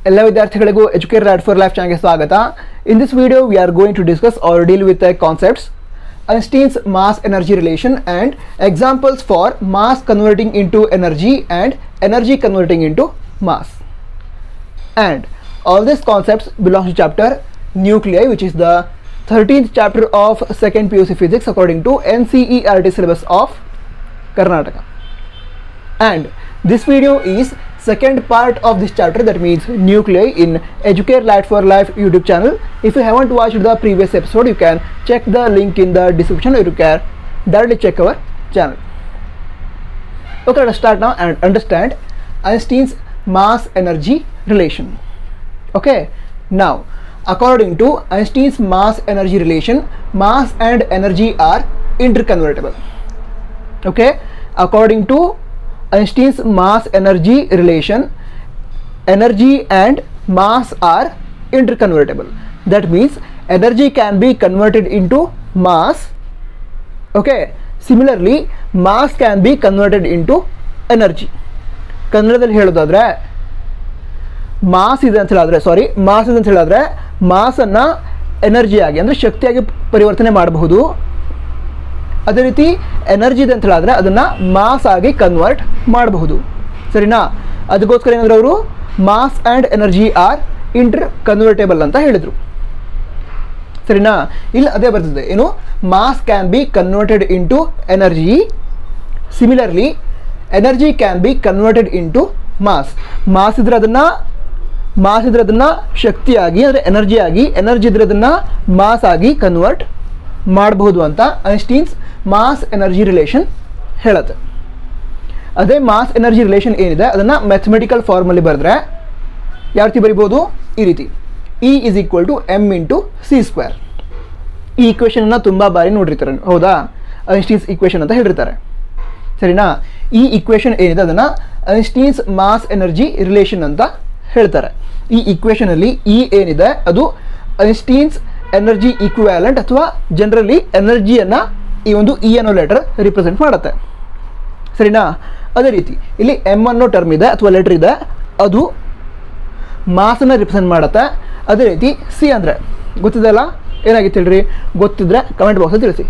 ಎಲ್ಲ ವಿದ್ಯಾರ್ಥಿಗಳಿಗೂ educator at for life ಚಾನಲ್ಗೆ ಸ್ವಾಗತ. In this video we are going to discuss or deal with the concepts Einstein's mass energy relation and examples for mass converting into energy and energy converting into mass. And all these concepts belongs to chapter nuclei, which is the 13th chapter of second PUC physics according to NCERT syllabus of Karnataka. And this video is second part of this chapter, that means nuclei, in Educate Light for Life YouTube channel. If you haven't watched the previous episode, you can check the link in the description, or you can directly check our channel. Okay, let's start now and understand Einstein's mass energy relation. Okay, now according to Einstein's mass energy relation, mass and energy are interconvertible. Okay, according to Einstein's mass energy relation, energy and mass are interconvertible. That means energy can be converted into mass. Okay, similarly mass can be converted into energy. ಕನ್ನಡದಲ್ಲಿ ಹೇಳೋದಾದ್ರೆ mass ಇದೆ ಅಂತ ಹೇಳಿದ್ರೆ ಮಾಸನ್ನು ಎನರ್ಜಿಯಾಗಿ ಅಂದರೆ ಶಕ್ತಿಯಾಗಿ ಪರಿವರ್ತನೆ ಮಾಡಬಹುದು. ಅದೇ ರೀತಿ ಎನರ್ಜಿ ಇದೆ ಅಂತ ಹೇಳಿದ್ರೆ ಅದನ್ನು ಮಾಸ್ ಆಗಿ ಕನ್ವರ್ಟ್ ಮಾಡಬಹುದು. ಸರಿನಾ? ಅದಕ್ಕೋಸ್ಕರ ಏನಂದ್ರೆ ಅವರು mass and energy are interconvertible ಅಂತ ಹೇಳಿದರು. ಸರಿನಾ? ಇಲ್ಲಿ ಅದೇ ಬರ್ತದೆ, ಏನು, mass can be converted into energy. Similarly energy can be converted into mass. Mass ಇದ್ರೆ ಅದನ್ನು ಶಕ್ತಿಯಾಗಿ ಅಂದರೆ ಎನರ್ಜಿಯಾಗಿ, ಎನರ್ಜಿ ಇದ್ರೆ ಅದನ್ನು ಮಾಸ್ ಆಗಿ ಕನ್ವರ್ಟ್ ಮಾಡಬಹುದು ಅಂತ ಐನ್ಸ್ಟೀನ್ಸ್ ಮಾಸ್ ಎನರ್ಜಿ ರಿಲೇಷನ್ ಹೇಳುತ್ತೆ. ಅದೇ ಮಾಸ್ ಎನರ್ಜಿ ರಿಲೇಷನ್ ಏನಿದೆ ಅದನ್ನು ಮ್ಯಾಥಮೆಟಿಕಲ್ ಫಾರ್ಮಲ್ಲಿ ಬರೆದ್ರೆ ಯಾವ ರೀತಿ ಬರಿಬೋದು? ಈ ರೀತಿ, E = m × c². ಈ ಈಕ್ವೇಷನನ್ನು ತುಂಬ ಬಾರಿ ನೋಡಿರ್ತಾರೆ, ಹೌದಾ? ಐನ್ಸ್ಟೀನ್ಸ್ ಈಕ್ವೇಷನ್ ಅಂತ ಹೇಳಿರ್ತಾರೆ. ಸರಿನಾ? ಈ ಈಕ್ವೇಷನ್ ಏನಿದೆ ಅದನ್ನು ಐನ್ಸ್ಟೀನ್ಸ್ ಮಾಸ್ ಎನರ್ಜಿ ರಿಲೇಷನ್ ಅಂತ ಹೇಳ್ತಾರೆ. ಈ ಈಕ್ವೇಷನಲ್ಲಿ E ಏನಿದೆ ಅದು ಐನ್ಸ್ಟೀನ್ಸ್ ಎನರ್ಜಿ ಈಕ್ವಿವ್ಯಾಲೆಂಟ್ ಅಥವಾ ಜನರಲಿ ಎನರ್ಜಿಯನ್ನು ಈ ಒಂದು E ಅನ್ನೋ ಲೆಟರ್ ರಿಪ್ರೆಸೆಂಟ್ ಮಾಡುತ್ತೆ. ಸರಿನಾ? ಅದೇ ರೀತಿ ಇಲ್ಲಿ M ಅನ್ನೋ ಟರ್ಮ್ ಇದೆ ಅಥವಾ ಲೆಟರ್ ಇದೆ, ಅದು ಮಾಸನ್ನು ರಿಪ್ರೆಸೆಂಟ್ ಮಾಡುತ್ತೆ. ಅದೇ ರೀತಿ C ಅಂದರೆ ಗೊತ್ತಿದೆಯಲ್ಲ, ಏನಾಗಿತ್ತು ಹೇಳ್ರಿ? ಗೊತ್ತಿದ್ರೆ ಕಮೆಂಟ್ ಬಾಕ್ಸಲ್ಲಿ ತಿಳಿಸಿ.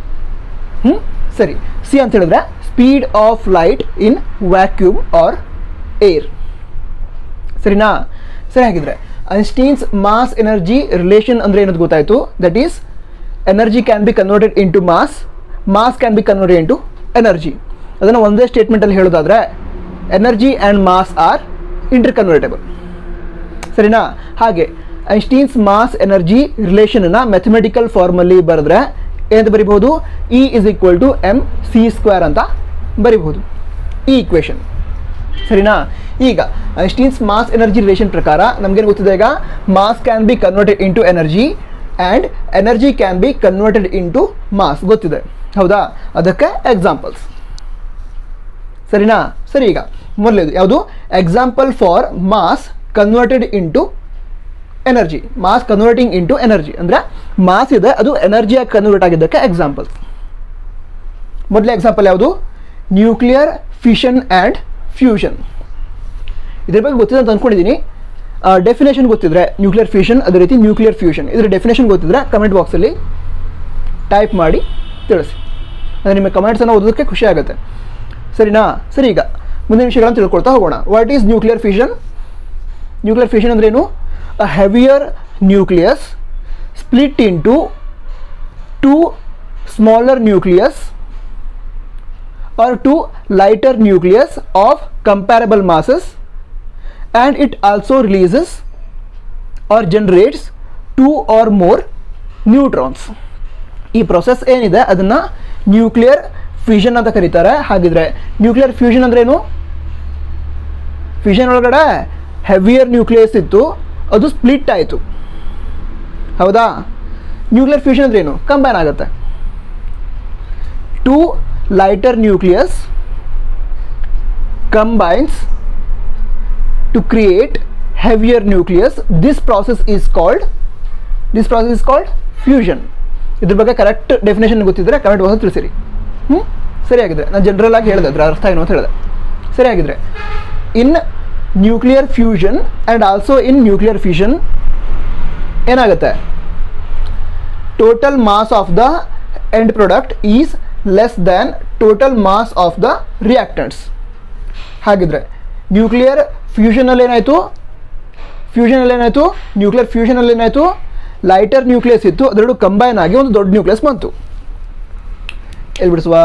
ಸರಿ, C ಅಂತ ಹೇಳಿದ್ರೆ speed of light in vacuum or air. ಸರಿನಾ? ಸರಿ, ಹಾಗಿದ್ರೆ ಐನ್ಸ್ಟೀನ್ಸ್ ಮಾಸ್ ಎನರ್ಜಿ ರಿಲೇಷನ್ ಅಂದರೆ ಏನದು ಗೊತ್ತಾಯಿತು. That is energy can be converted into mass, mass can be converted into energy. ಅದನ್ನು ಒಂದೇ ಸ್ಟೇಟ್ಮೆಂಟಲ್ಲಿ ಹೇಳೋದಾದರೆ energy and mass are interconvertible. ಸರಿನಾ? ಹಾಗೆ ಐನ್ಸ್ಟೀನ್ಸ್ ಮಾಸ್ ಎನರ್ಜಿ ರಿಲೇಷನನ್ನು ಮ್ಯಾಥಮೆಟಿಕಲ್ ಫಾರ್ಮಲ್ಲಿ ಬರೆದ್ರೆ ಏನಂತ ಬರಿಬಹುದು? E = mc² ಅಂತ ಬರಿಬಹುದು ಈ ಈಕ್ವೇಷನ್. ಸರಿನಾ? ಈಗ ಐನ್ಸ್ಟೀನ್ಸ್ ಮಾಸ್ ಎನರ್ಜಿ ರಿಲೇಷನ್ ಪ್ರಕಾರ ನಮಗೇನು ಗೊತ್ತಿದೆ? ಈಗ mass can be converted into energy and energy can be converted into mass ಗೊತ್ತಿದೆ, ಹೌದಾ? ಅದಕ್ಕೆ ಎಕ್ಸಾಂಪಲ್ಸ್. ಸರಿನಾ? ಸರಿ, ಈಗ ಮೊದಲೇದು ಯಾವುದು? Example for mass converted into energy. Mass converting into energy ಅಂದರೆ ಮಾಸ್ ಇದೆ, ಅದು ಎನರ್ಜಿಯಾಗಿ ಕನ್ವರ್ಟ್ ಆಗಿದ್ದಕ್ಕೆ ಎಕ್ಸಾಂಪಲ್ಸ್. ಮೊದಲೇ ಎಕ್ಸಾಂಪಲ್ ಯಾವುದು? Nuclear fission and fusion. ಇದ್ರ ಬಗ್ಗೆ ಗೊತ್ತಿದೆ ಅಂತ ಅಂದ್ಕೊಂಡಿದ್ದೀನಿ. ಡೆಫಿನೇಷನ್ ಗೊತ್ತಿದ್ರೆ ನ್ಯೂಕ್ಲಿಯರ್ ಫಿಷನ್, ಅದೇ ರೀತಿ ನ್ಯೂಕ್ಲಿಯರ್ ಫ್ಯೂಷನ್, ಇದರ ಡೆಫಿನೇಷನ್ ಗೊತ್ತಿದ್ರೆ ಕಮೆಂಟ್ ಬಾಕ್ಸಲ್ಲಿ ಟೈಪ್ ಮಾಡಿ ತಿಳಿಸಿ. ಅಂದರೆ ನಿಮ್ಮ ಕಮೆಂಟ್ಸನ್ನು ಓದೋದಕ್ಕೆ ಖುಷಿ ಆಗುತ್ತೆ. ಸರಿನಾ? ಸರಿ, ಈಗ ಮುಂದಿನ ವಿಷಯಗಳನ್ನು ತಿಳ್ಕೊಳ್ತಾ ಹೋಗೋಣ. What is nuclear fission? Nuclear fission ಅಂದ್ರೇನು? A heavier nucleus split into 2 smaller nucleus or 2 lighter nucleus of comparable masses, and it also releases or generates 2 or more neutrons. ಈ ಪ್ರೊಸೆಸ್ ಏನಿದೆ ಅದನ್ನು ನ್ಯೂಕ್ಲಿಯರ್ ಫ್ಯೂಷನ್ ಅಂತ ಕರೀತಾರೆ. ಹಾಗಿದ್ರೆ nuclear fusion ಅಂದ್ರೇನು? Fusion ಒಳಗಡೆ heavier nucleus ಇತ್ತು, ಅದು ಸ್ಪ್ಲಿಟ್ ಆಯಿತು, ಹೌದಾ? ನ್ಯೂಕ್ಲಿಯರ್ ಫ್ಯೂಷನ್ ಅಂದ್ರೇನು? ಕಂಬೈನ್ ಆಗುತ್ತೆ. 2 lighter nucleus combines to create heavier nucleus. This process is called fusion. ಇದ್ರ ಬಗ್ಗೆ ಕರೆಕ್ಟ್ ಡೆಫಿನೇಷನ್ ಗೊತ್ತಿದ್ರೆ ಕಮೆಂಟ್ ಬಾಕ್ಸಲ್ಲಿ ತಿಳಿಸಿರಿ. ಸರಿಯಾಗಿದ್ರೆ ನಾನು ಜನರಲ್ ಆಗಿ ಹೇಳಿದೆ, ಅದರ ಅರ್ಥ ಏನು ಅಂತ ಹೇಳಿದೆ. ಸರಿಯಾಗಿದ್ರೆ in nuclear fusion and also in nuclear fusion ಏನಾಗುತ್ತೆ, total mass of the end product is less than total mass of the reactants. ಹಾಗಿದ್ರೆ ನ್ಯೂಕ್ಲಿಯರ್ ಫ್ಯೂಷನಲ್ಲಿ ಏನಾಯಿತು, ನ್ಯೂಕ್ಲಿಯರ್ ಫ್ಯೂಷನಲ್ಲಿ ಏನಾಯಿತು, ಲೈಟರ್ ನ್ಯೂಕ್ಲಿಯಸ್ ಇತ್ತು, ಅದೆರಡು ಕಂಬೈನ್ ಆಗಿ ಒಂದು ದೊಡ್ಡ ನ್ಯೂಕ್ಲಿಯಸ್ ಬಂತು. ಎಲ್ಲಿ ಬಿಡಿಸುವ,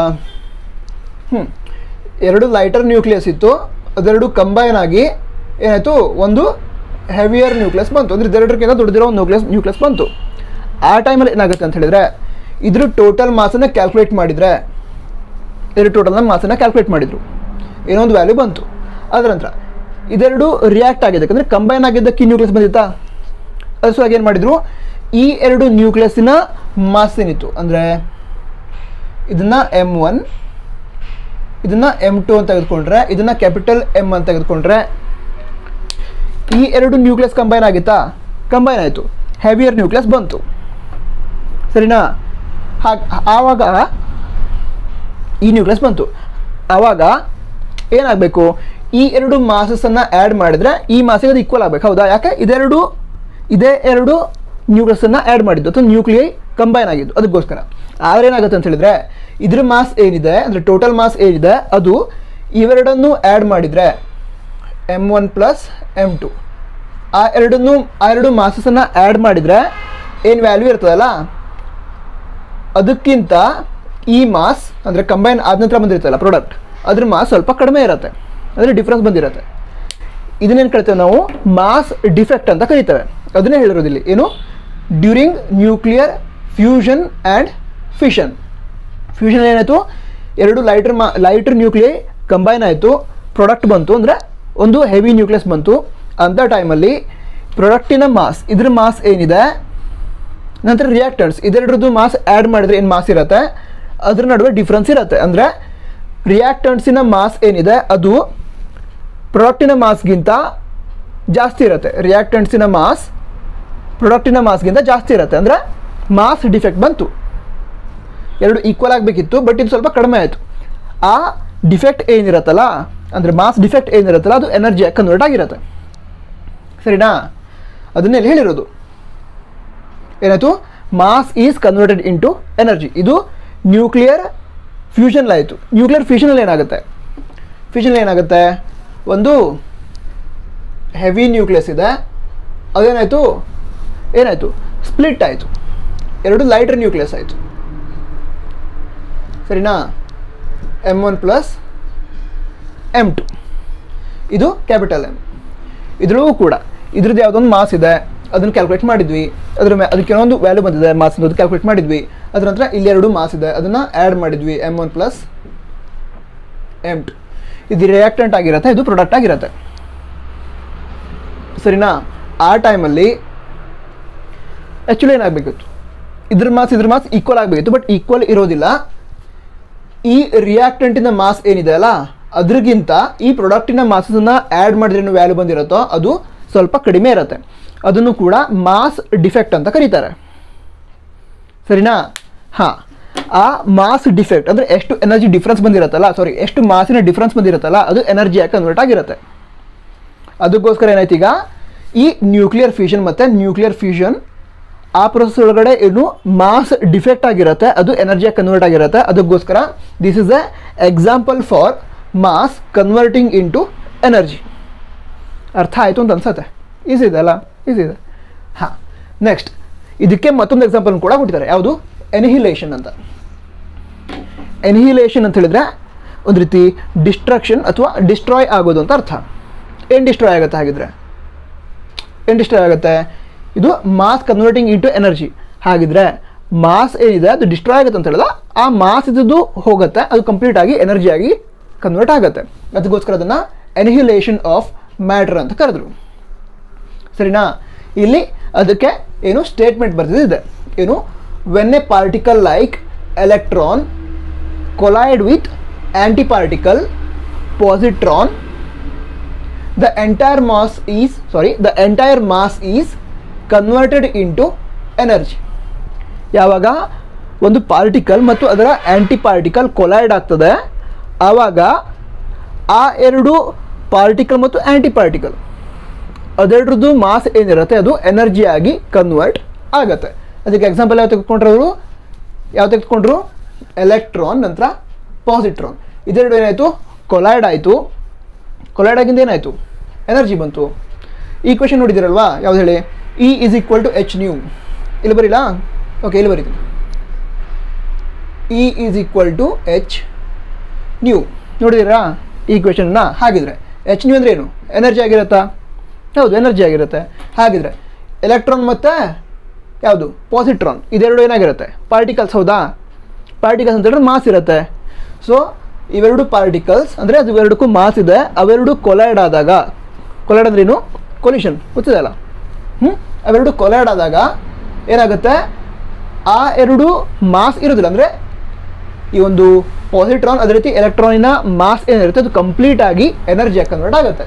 ಎರಡು ಲೈಟರ್ ನ್ಯೂಕ್ಲಿಯಸ್ ಇತ್ತು, ಅದೆರಡು ಕಂಬೈನ್ ಆಗಿ ಏನಾಯಿತು, ಒಂದು ಹೆವಿಯರ್ ನ್ಯೂಕ್ಲಿಯಸ್ ಬಂತು, ಅಂದರೆ ಇದೆರಡಕ್ಕಿಂತ ದೊಡ್ಡದಿರೋ ಒಂದು ನ್ಯೂಕ್ಲಿಯಸ್ ಬಂತು. ಆ ಟೈಮಲ್ಲಿ ಏನಾಗುತ್ತೆ ಅಂತ ಹೇಳಿದರೆ, ಇದ್ರ ಟೋಟಲ್ ಮಾಸನ್ನು ಕ್ಯಾಲ್ಕುಲೇಟ್ ಮಾಡಿದರೆ, ಮಾಡಿದರು, ಏನೋ ಒಂದು ವ್ಯಾಲ್ಯೂ ಬಂತು. ಅದರ ನಂತರ ಇದೆರಡು ರಿಯಾಕ್ಟ್ ಆಗಿದೆ, ಯಾಕಂದರೆ ಕಂಬೈನ್ ಆಗಿದ್ದಕ್ಕೆ ನ್ಯೂಕ್ಲಿಯಸ್ ಬಂದಿತ್ತಾ, ಅದು ಸಹ ಏನು ಮಾಡಿದರು, ಈ ಎರಡು ನ್ಯೂಕ್ಲಿಯಸ್ಸಿನ ಮಾಸ್ ಏನಿತ್ತು, ಅಂದರೆ ಇದನ್ನು M1, ಇದನ್ನು M2 ಅಂತ ತೆಗೆದುಕೊಂಡ್ರೆ, ಇದನ್ನು ಕ್ಯಾಪಿಟಲ್ M ಅಂತ ತೆಗೆದುಕೊಂಡ್ರೆ, ಈ ಎರಡು ನ್ಯೂಕ್ಲಿಯಸ್ ಕಂಬೈನ್ ಆಗಿತ್ತಾ, ಕಂಬೈನ್ ಆಯಿತು, ಹೆವಿಯರ್ ನ್ಯೂಕ್ಲಿಯಸ್ ಬಂತು. ಸರಿನಾ? ಆವಾಗ ಈ ನ್ಯೂಕ್ಲಿಯಸ್ ಬಂತು. ಆವಾಗ ಏನಾಗಬೇಕು, ಈ ಎರಡು ಮಾಸಸ್ಸನ್ನು ಆ್ಯಡ್ ಮಾಡಿದರೆ ಈ ಮಾಸಿಗೆ ಅದು ಈಕ್ವಲ್ ಆಗಬೇಕು. ಹೌದಾ? ಯಾಕೆ ಇದೇ ಎರಡು ನ್ಯೂಕ್ಲಿಯಸನ್ನು ಆ್ಯಡ್ ಮಾಡಿದ್ದು ಅಥವಾ ನ್ಯೂಕ್ಲಿಯೈ ಕಂಬೈನ್ ಆಗಿದ್ದು, ಅದಕ್ಕೋಸ್ಕರ. ಆದರೆ ಏನಾಗುತ್ತೆ ಅಂತ ಹೇಳಿದರೆ, ಇದ್ರ ಮಾಸ್ ಏನಿದೆ, ಅಂದರೆ ಟೋಟಲ್ ಮಾಸ್ ಏನಿದೆ, ಅದು ಇವೆರಡನ್ನು ಆ್ಯಡ್ ಮಾಡಿದರೆ M1 ಪ್ಲಸ್ M2, ಆ ಎರಡು ಮಾಸಸ್ಸನ್ನು ಆ್ಯಡ್ ಮಾಡಿದರೆ ಏನು ವ್ಯಾಲ್ಯೂ ಇರ್ತದಲ್ಲ, ಅದಕ್ಕಿಂತ ಈ ಮಾಸ್, ಅಂದರೆ ಕಂಬೈನ್ ಆದ ನಂತರ ಬಂದಿರುತ್ತಲ್ಲ ಪ್ರಾಡಕ್ಟ್, ಅದ್ರ ಮಾಸ್ ಸ್ವಲ್ಪ ಕಡಿಮೆ ಇರುತ್ತೆ, ಅಂದರೆ ಡಿಫ್ರೆನ್ಸ್ ಬಂದಿರುತ್ತೆ. ಇದನ್ನೇನು ಕರಿತೇವೆ ನಾವು, ಮಾಸ್ ಡಿಫೆಕ್ಟ್ ಅಂತ ಕರಿತೇವೆ. ಅದನ್ನೇ ಹೇಳಿರೋದಿಲ್ಲಿ, ಏನು, during nuclear fusion and fission. Fusion ಏನಾಯಿತು, ಎರಡು ಲೈಟರ್ ನ್ಯೂಕ್ಲಿಯೈ ಕಂಬೈನ್ ಆಯಿತು, ಪ್ರಾಡಕ್ಟ್ ಬಂತು, ಅಂದರೆ ಒಂದು ಹೆವಿ ನ್ಯೂಕ್ಲಿಯಸ್ ಬಂತು. ಅಂಥ ಟೈಮಲ್ಲಿ ಪ್ರಾಡಕ್ಟಿನ ಮಾಸ್, ಇದ್ರ ಮಾಸ್ ಏನಿದೆ, ನಂತರ ರಿಯಾಕ್ಟೆಂಟ್ಸ್ ಇದೆರಡರದ್ದು ಮಾಸ್ ಆ್ಯಡ್ ಮಾಡಿದರೆ ಏನು ಮಾಸ್ ಇರುತ್ತೆ, ಅದ್ರ ನಡುವೆ ಡಿಫ್ರೆನ್ಸ್ ಇರುತ್ತೆ. ಅಂದರೆ ರಿಯಾಕ್ಟೆಂಟ್ಸಿನ ಮಾಸ್ ಏನಿದೆ ಅದು ಪ್ರಾಡಕ್ಟಿನ ಮಾಸ್ಗಿಂತ ಜಾಸ್ತಿ ಇರುತ್ತೆ, ರಿಯಾಕ್ಟೆಂಟ್ಸಿನ ಮಾಸ್ ಪ್ರಾಡಕ್ಟಿನ ಮಾಸ್ಗಿಂತ ಜಾಸ್ತಿ ಇರುತ್ತೆ, ಅಂದರೆ ಮಾಸ್ ಡಿಫೆಕ್ಟ್ ಬಂತು. ಎರಡು ಈಕ್ವಲ್ ಆಗಬೇಕಿತ್ತು, ಬಟ್ ಇದು ಸ್ವಲ್ಪ ಕಡಿಮೆ ಆಯಿತು. ಆ ಡಿಫೆಕ್ಟ್ ಏನಿರುತ್ತಲ್ಲ, ಅಂದರೆ ಮಾಸ್ ಡಿಫೆಕ್ಟ್ ಏನಿರುತ್ತಲ್ಲ, ಅದು ಎನರ್ಜಿಯಾಗಿ ಕನ್ವರ್ಟ್ ಆಗಿರುತ್ತೆ. ಸರಿನಾ? ಅದನ್ನೆಲ್ಲಿ ಹೇಳಿರೋದು, ಏನಾಯಿತು, mass is converted into energy. ಇದು ನ್ಯೂಕ್ಲಿಯರ್ ಫ್ಯೂಷನ್ ಆಯಿತು. ನ್ಯೂಕ್ಲಿಯರ್ ಫ್ಯೂಷನಲ್ಲಿ ಏನಾಗುತ್ತೆ, ಒಂದು ಹೆವಿ ನ್ಯೂಕ್ಲಿಯಸ್ ಇದೆ, ಅದೇನಾಯಿತು, ಸ್ಪ್ಲಿಟ್ ಆಯಿತು, ಎರಡು ಲೈಟರ್ ನ್ಯೂಕ್ಲಿಯಸ್ ಆಯಿತು. ಸರಿನಾ? M1 ಪ್ಲಸ್ M2, ಇದು ಕ್ಯಾಪಿಟಲ್ M. ಇದ್ರಲ್ಲೂ ಕೂಡ ಇದ್ರದ್ದು ಯಾವುದೊಂದು ಮಾಸ್ ಇದೆ, ಅದನ್ನು ಕ್ಯಾಲ್ಕುಲೇಟ್ ಮಾಡಿದ್ವಿ, ಅದಕ್ಕೆ ಒಂದು ವ್ಯಾಲ್ಯೂ ಬಂದಿದೆ ಮಾಸ್ ಅನ್ನೋದು ಕ್ಯಾಲ್ಕುಲೇಟ್ ಮಾಡಿದ್ವಿ. ಅದರ ನಂತರ ಇಲ್ಲಿ ಎರಡು ಮಾಸ್ ಇದೆ, ಅದನ್ನು ಆ್ಯಡ್ ಮಾಡಿದ್ವಿ, M1 ಪ್ಲಸ್ M2. ಇದು ರಿಯಾಕ್ಟೆಂಟ್ ಆಗಿರುತ್ತೆ, ಇದು ಪ್ರಾಡಕ್ಟ್ ಆಗಿರುತ್ತೆ. ಸರಿನಾ? ಆ ಟೈಮಲ್ಲಿ ಆ್ಯಕ್ಚುಲಿ ಏನಾಗಬೇಕಿತ್ತು, ಇದ್ರ ಮಾಸ್ ಈಕ್ವಲ್ ಆಗಬೇಕಿತ್ತು, ಬಟ್ ಈಕ್ವಲ್ ಇರೋದಿಲ್ಲ. ಈ ರಿಯಾಕ್ಟೆಂಟಿನ ಮಾಸ್ ಏನಿದೆ ಅಲ್ಲ, ಅದ್ರಿಗಿಂತ ಈ ಪ್ರಾಡಕ್ಟಿನ ಮಾಸನ್ನು ಆ್ಯಡ್ ಮಾಡಿದ್ರೆ ಏನು ವ್ಯಾಲ್ಯೂ ಬಂದಿರುತ್ತೋ ಅದು ಸ್ವಲ್ಪ ಕಡಿಮೆ ಇರುತ್ತೆ. ಅದನ್ನು ಕೂಡ ಮಾಸ್ ಡಿಫೆಕ್ಟ್ ಅಂತ ಕರೀತಾರೆ. ಸರಿನಾ? ಹಾಂ, ಆ ಮಾಸ್ ಡಿಫೆಕ್ಟ್ ಅಂದರೆ ಎಷ್ಟು ಎನರ್ಜಿ ಡಿಫ್ರೆನ್ಸ್ ಬಂದಿರುತ್ತಲ್ಲ, ಎಷ್ಟು ಮಾಸಿನ ಡಿಫ್ರೆನ್ಸ್ ಬಂದಿರುತ್ತಲ್ಲ, ಅದು ಎನರ್ಜಿಯಾಗಿ ಕನ್ವರ್ಟ್ ಆಗಿರುತ್ತೆ. ಅದಕ್ಕೋಸ್ಕರ ಏನಾಯ್ತು, ಈಗ ಈ ನ್ಯೂಕ್ಲಿಯರ್ ಫ್ಯೂಷನ್ ಮತ್ತು ನ್ಯೂಕ್ಲಿಯರ್ ಫ್ಯೂಷನ್ ಆ ಪ್ರೊಸೆಸ್ ಒಳಗಡೆ ಏನು ಮಾಸ್ ಡಿಫೆಕ್ಟ್ ಆಗಿರುತ್ತೆ, ಅದು ಎನರ್ಜಿಯಾಗಿ ಕನ್ವರ್ಟ್ ಆಗಿರುತ್ತೆ. ಅದಕ್ಕೋಸ್ಕರ this is a example for mass converting into energy. ಅರ್ಥ ಆಯಿತು ಅಂತ ಅನ್ಸುತ್ತೆ. ಈಸಿ ಇದೆ ಅಲ್ಲ? ಈಸಿ ಇದೆ. ಹಾಂ, ನೆಕ್ಸ್ಟ್ ಇದಕ್ಕೆ ಮತ್ತೊಂದು ಎಕ್ಸಾಂಪಲ್ ಕೂಡ ಕೊಟ್ಟಿದ್ದಾರೆ. ಯಾವುದು? ಎನಿಹಿಲೇಷನ್ ಅಂತ. ಎನಿಹಿಲೇಷನ್ ಅಂತ ಹೇಳಿದ್ರೆ ಒಂದು ರೀತಿ ಡಿಸ್ಟ್ರಕ್ಷನ್ ಅಥವಾ ಡಿಸ್ಟ್ರಾಯ್ ಆಗೋದು ಅಂತ ಅರ್ಥ. ಏನು ಡಿಸ್ಟ್ರಾಯ್ ಆಗುತ್ತೆ ಹಾಗಿದ್ರೆ? ಏನು ಡಿಸ್ಟ್ರಾಯ್ ಆಗುತ್ತೆ? ಇದು ಮಾಸ್ ಕನ್ವರ್ಟಿಂಗ್ ಇಂಟು ಎನರ್ಜಿ. ಹಾಗಿದ್ರೆ ಮಾಸ್ ಏನಿದೆ ಅದು ಡಿಸ್ಟ್ರಾಯ್ ಆಗುತ್ತೆ ಅಂತ ಹೇಳಿದ್ರೆ ಆ ಮಾಸ್ ಇದ್ದು ಹೋಗುತ್ತೆ, ಅದು ಕಂಪ್ಲೀಟ್ ಆಗಿ ಎನರ್ಜಿಯಾಗಿ ಕನ್ವರ್ಟ್ ಆಗುತ್ತೆ. ಅದಕ್ಕೋಸ್ಕರ ಅದನ್ನು ಎನಿಹಿಲೇಷನ್ ಆಫ್ ಮ್ಯಾಟರ್ ಅಂತ ಕರೆದ್ರು. ಸರಿನಾ? ಇಲ್ಲಿ ಅದಕ್ಕೆ ಏನು ಸ್ಟೇಟ್ಮೆಂಟ್ ಬರ್ತಿದೆ, ಏನು, when a particle like electron collide with antiparticle positron, the entire mass is converted into energy. ಯಾವಾಗ ಒಂದು ಪಾರ್ಟಿಕಲ್ ಮತ್ತು ಅದರ ಆಂಟಿ ಪಾರ್ಟಿಕಲ್ ಕೊಲೈಡ್ ಆಗ್ತದೆ, ಆವಾಗ ಆ ಎರಡು ಪಾರ್ಟಿಕಲ್ ಮತ್ತು ಆ್ಯಂಟಿ ಪಾರ್ಟಿಕಲ್ ಅದೆರಡ್ರದ್ದು ಮಾಸ್ ಏನಿರುತ್ತೆ ಅದು ಎನರ್ಜಿಯಾಗಿ ಕನ್ವರ್ಟ್ ಆಗುತ್ತೆ. ಅದಕ್ಕೆ ಎಕ್ಸಾಂಪಲ್ ಯಾವ ತೆಗೆದುಕೊಂಡ್ರು ಎಲೆಕ್ಟ್ರಾನ್ ನಂತರ ಪಾಸಿಟ್ರಾನ್, ಇದೆರಡು ಏನಾಯಿತು ಕೊಲೈಡ್ ಆಯಿತು. ಕೊಲೈಡ್ ಆಗಿಂದ ಏನಾಯಿತು ಎನರ್ಜಿ ಬಂತು. ಈ ಕ್ವೆಶನ್ ನೋಡಿದಿರಲ್ವಾ, ಯಾವ್ದು ಹೇಳಿ, E = h². ಇಲ್ಲಿ ಬರೀಲಾ? ಓಕೆ, ಇಲ್ಲಿ ಬರೀತೀನಿ. E = h². ನೋಡಿದಿರಾ ಈ ಕ್ವೆಶನ್ನ? ಹಾಗಿದ್ರೆ h² ಅಂದರೆ ಏನು, ಎನರ್ಜಿ ಆಗಿರುತ್ತಾ? ಹೌದು, ಎನರ್ಜಿ ಆಗಿರುತ್ತೆ. ಹಾಗಿದ್ರೆ ಎಲೆಕ್ಟ್ರಾನ್ ಮತ್ತು ಯಾವುದು ಪಾಸಿಟ್ರಾನ್ ಇದೆರಡು ಏನಾಗಿರುತ್ತೆ ಪಾರ್ಟಿಕಲ್ಸ್. ಹೌದಾ? ಪಾರ್ಟಿಕಲ್ಸ್ ಅಂತಂದ್ರೆ ಮಾಸ್ ಇರುತ್ತೆ. ಸೊ ಇವೆರಡು ಪಾರ್ಟಿಕಲ್ಸ್ ಅಂದರೆ ಅದು ಎರಡಕ್ಕೂ ಮಾಸ್ ಇದೆ. ಅವೆರಡು ಕೊಲೈಡ್ ಆದಾಗ, ಕೊಲೈಡ್ ಅಂದ್ರೆ ಏನು, ಕೊಲಿಷನ್ ಗೊತ್ತಿದೆಯಲ್ಲ. ಅವೆರಡು ಕೊಲೈಡ್ ಆದಾಗ ಏನಾಗುತ್ತೆ, ಆ ಎರಡು ಮಾಸ್ ಇರೋದಿಲ್ಲ. ಅಂದರೆ ಈ ಒಂದು ಪಾಸಿಟ್ರಾನ್ ಅದೇ ರೀತಿ ಎಲೆಕ್ಟ್ರಾನಿನ ಮಾಸ್ ಏನಿರುತ್ತೆ ಅದು ಕಂಪ್ಲೀಟ್ ಆಗಿ ಎನರ್ಜಿಯಾಗಿ ಕನ್ವರ್ಟ್ ಆಗುತ್ತೆ.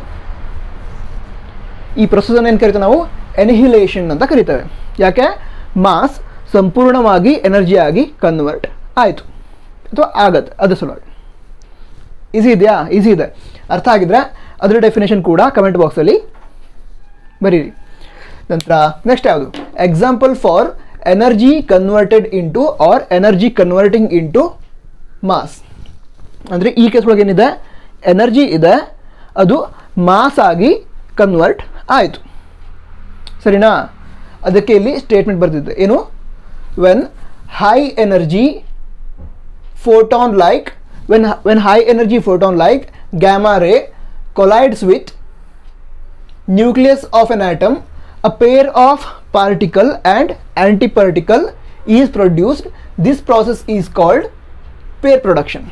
ಈ ಪ್ರೊಸೆಸನ್ನು ಏನು ಕರಿತೇವೆ ನಾವು, ಎನಿಹಿಲೇಷನ್ ಅಂತ ಕರಿತೇವೆ. ಯಾಕೆ? ಮಾಸ್ ಸಂಪೂರ್ಣವಾಗಿ ಎನರ್ಜಿಯಾಗಿ ಕನ್ವರ್ಟ್ ಆಯಿತು ಅಥವಾ ಆಗತ್ತೆ, ಅದು ಸಲುವಾಗಿ. ಈಸಿ ಇದೆಯಾ? ಈಸಿ ಇದೆ. ಅರ್ಥ ಆಗಿದ್ರೆ ಅದರ ಡೆಫಿನೇಷನ್ ಕೂಡ ಕಮೆಂಟ್ ಬಾಕ್ಸಲ್ಲಿ ಬರೀರಿ. ನಂತರ ನೆಕ್ಸ್ಟ್ ಯಾವುದು, example for energy converted into or energy converting into mass. ಅಂದರೆ ಈ ಕೇಸ್ ಒಳಗೆ ಏನಿದೆ, ಎನರ್ಜಿ ಇದೆ, ಅದು ಮಾಸ್ ಆಗಿ ಕನ್ವರ್ಟ್ ಆಯಿತು. ಸರಿನಾ? ಅದಕ್ಕೆ ಇಲ್ಲಿ ಸ್ಟೇಟ್ಮೆಂಟ್ ಬರೆದಿದ್ದೆ ಏನು, when high energy photon like when high energy photon like gamma ray collides with nucleus of an atom, a pair of particle and antiparticle is produced. This process is called pair production.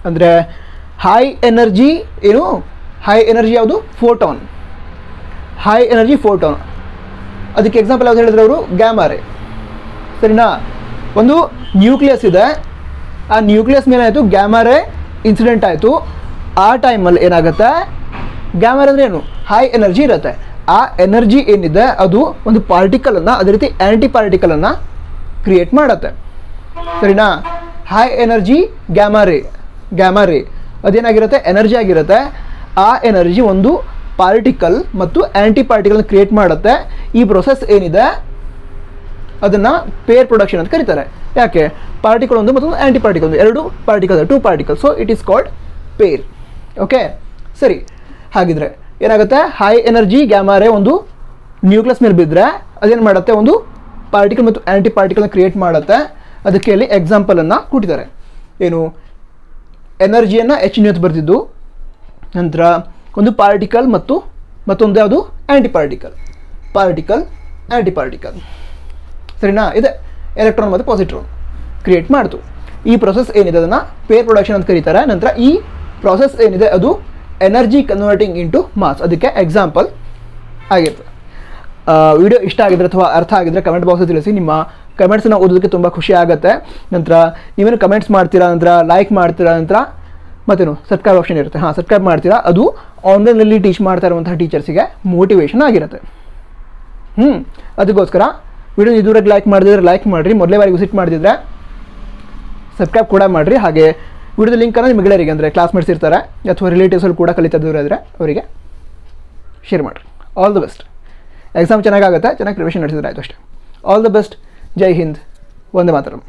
ಅಂದರೆ high energy ಏನು, high energy ಯಾವುದು, photon. High energy photon, ಅದಕ್ಕೆ example ಯಾವ್ದು ಹೇಳಿದ್ರೆ ಅವರು, gamma ರೇ. ಸರಿನಾ? ಒಂದು ನ್ಯೂಕ್ಲಿಯಸ್ ಇದೆ, ಆ ನ್ಯೂಕ್ಲಿಯಸ್ ಮೇಲೆ ಆಯಿತು ಗ್ಯಾಮಾ ರೇ ಇನ್ಸಿಡೆಂಟ್ ಆಯಿತು. ಆ ಟೈಮಲ್ಲಿ ಏನಾಗುತ್ತೆ, ಗ್ಯಾಮಾ ರೇ ಅಂದರೆ ಏನು, ಹೈ ಎನರ್ಜಿ ಇರುತ್ತೆ. ಆ ಎನರ್ಜಿ ಏನಿದೆ ಅದು ಒಂದು ಪಾರ್ಟಿಕಲನ್ನು ಅದೇ ರೀತಿ ಆ್ಯಂಟಿ ಪಾರ್ಟಿಕಲನ್ನು ಕ್ರಿಯೇಟ್ ಮಾಡುತ್ತೆ. ಸರಿನಾ? ಹೈ ಎನರ್ಜಿ ಗ್ಯಾಮಾ ರೇ ಅದೇನಾಗಿರುತ್ತೆ, ಎನರ್ಜಿ ಆಗಿರುತ್ತೆ. ಆ ಎನರ್ಜಿ ಒಂದು ಪಾರ್ಟಿಕಲ್ ಮತ್ತು ಆ್ಯಂಟಿ ಪಾರ್ಟಿಕಲ್ನ ಕ್ರಿಯೇಟ್ ಮಾಡುತ್ತೆ. ಈ ಪ್ರೊಸೆಸ್ ಏನಿದೆ ಅದನ್ನು ಪೇರ್ ಪ್ರೊಡಕ್ಷನ್ ಅಂತ ಕರೀತಾರೆ. ಯಾಕೆ? ಪಾರ್ಟಿಕಲ್ ಒಂದು ಮತ್ತೊಂದು ಆ್ಯಂಟಿ ಪಾರ್ಟಿಕಲ್, ಎರಡು particle, 2 particle. So it is called pair. Okay, ಸರಿ. ಹಾಗಿದ್ರೆ ಏನಾಗುತ್ತೆ, ಹೈ ಎನರ್ಜಿ ಗ್ಯಾಮಾ ರೇ ಒಂದು ನ್ಯೂಕ್ಲಿಯಸ್ ಮೇಲೆ ಬಿದ್ದರೆ ಅದೇನು ಮಾಡುತ್ತೆ, ಒಂದು ಪಾರ್ಟಿಕಲ್ ಮತ್ತು ಆ್ಯಂಟಿ ಪಾರ್ಟಿಕಲ್ನ ಕ್ರಿಯೇಟ್ ಮಾಡುತ್ತೆ. ಅದಕ್ಕೆ ಇಲ್ಲಿ ಎಕ್ಸಾಂಪಲನ್ನು ಕೊಟ್ಟಿದ್ದಾರೆ. ಏನು, ಎನರ್ಜಿಯನ್ನು h² ಅಂತ ಬರೆದಿದ್ದು, ನಂತರ ಒಂದು ಪಾರ್ಟಿಕಲ್ ಮತ್ತು ಮತ್ತೊಂದು ಯಾವುದು, ಆ್ಯಂಟಿ ಪಾರ್ಟಿಕಲ್, ಆ್ಯಂಟಿ ಪಾರ್ಟಿಕಲ್. ಸರಿನಾ? ಇದೆ ಎಲೆಕ್ಟ್ರಾನ್ ಮತ್ತು ಪಾಸಿಟ್ರಾನ್ ಕ್ರಿಯೇಟ್ ಮಾಡ್ತು. ಈ ಪ್ರೊಸೆಸ್ ಏನಿದೆ ಅದನ್ನು ಪೇರ್ ಪ್ರೊಡಕ್ಷನ್ ಅಂತ ಕರೀತಾರೆ. ನಂತರ ಈ ಪ್ರೊಸೆಸ್ ಏನಿದೆ ಅದು ಎನರ್ಜಿ ಕನ್ವರ್ಟಿಂಗ್ ಇಂಟು ಮಾಸ್, ಅದಕ್ಕೆ ಎಕ್ಸಾಂಪಲ್ ಆಗಿರ್ತದೆ. ವಿಡಿಯೋ ಇಷ್ಟ ಆಗಿದ್ರೆ ಅಥವಾ ಅರ್ಥ ಆಗಿದ್ರೆ ಕಮೆಂಟ್ ಬಾಕ್ಸಲ್ಲಿ ತಿಳಿಸಿ. ನಿಮ್ಮ ಕಮೆಂಟ್ಸನ್ನು ಓದೋದಕ್ಕೆ ತುಂಬ ಖುಷಿ ಆಗುತ್ತೆ. ನಂತರ ನೀವೇನು ಕಮೆಂಟ್ಸ್ ಮಾಡ್ತೀರಾ, ನಂತರ ಲೈಕ್ ಮಾಡ್ತೀರಾ, ನಂತರ ಮತ್ತೇನು ಸಬ್ಸ್ಕ್ರೈಬ್ ಆಪ್ಷನ್ ಇರುತ್ತೆ. ಸಬ್ಸ್ಕ್ರೈಬ್ ಮಾಡ್ತೀರಾ, ಅದು ಆನ್ಲೈನಲ್ಲಿ ಟೀಚ್ ಮಾಡ್ತಾ ಇರುವಂತಹ ಟೀಚರ್ಸಿಗೆ ಮೋಟಿವೇಶನ್ ಆಗಿರುತ್ತೆ. ಅದಕ್ಕೋಸ್ಕರ ವಿಡಿಯೋ ಇದುವರೆಗೆ ಲೈಕ್ ಮಾಡಿದ್ರೆ ಲೈಕ್ ಮಾಡಿರಿ, ಮೊದಲೇ ಬಾರಿ ವಿಸಿಟ್ ಮಾಡಿದ್ರೆ ಸಬ್ಸ್ಕ್ರೈಬ್ ಕೂಡ ಮಾಡಿರಿ. ಹಾಗೆ ವಿಡಿಯೋದ ಲಿಂಕನ್ನು ನಿಮ್ಮ ಗೆಳೆಯರಿಗೆ, ಅಂದರೆ ಕ್ಲಾಸ್ಮೇಟ್ಸ್ ಇರ್ತಾರೆ ಅಥವಾ ರಿಲೇಟಿವ್ಸಲ್ಲಿ ಕೂಡ ಕಲಿತಿದ್ದವರು ಇದ್ದರೆ ಅವರಿಗೆ ಶೇರ್ ಮಾಡಿರಿ. All the best. ಎಕ್ಸಾಮ್ ಚೆನ್ನಾಗಾಗುತ್ತೆ, ಚೆನ್ನಾಗಿ ಪ್ರಿಪರೇಷನ್ ನಡೆಸಿದ್ರೆ ಆಯಿತು ಅಷ್ಟೇ. All the best. ಜೈ ಹಿಂದ್. ವಂದೇ ಮಾತರಂ.